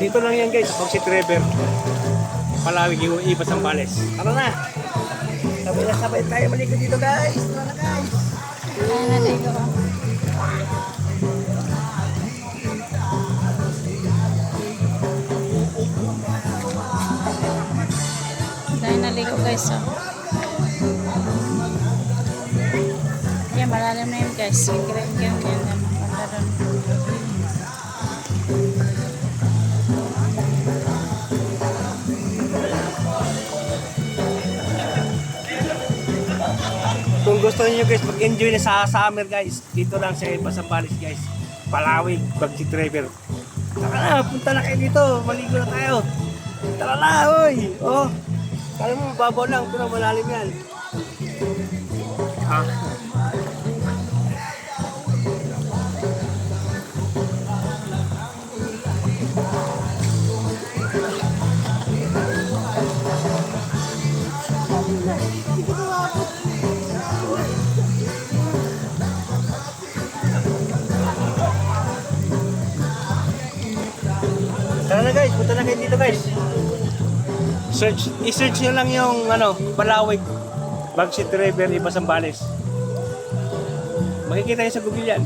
Dito lang yan guys, pag si Trevor. Palawig yung ipas ang Bales. Tara na. Sabay tayo maligo dito guys. Tara na guys. Ayan, naligo ko. Dahil naligo guys, oh. Yan, malalim na yun guys. Giring-giring yan naman. Punta doon. Kung gusto niyo guys, mag-enjoy na sa summer guys, dito lang sa ipas ang Bales guys. Palawig, pag si Trevor. Tara na, punta na kayo dito. Maligo na tayo. Tara na, oy. Oh. Kala mo, babaw lang, pero malalim yan. Ah. Tara na guys, punta na kayo dito guys. I-search nyo lang yung Palawig, Bagsi Trevor, Ibas ang Bales. Makikita nyo sa Google yan.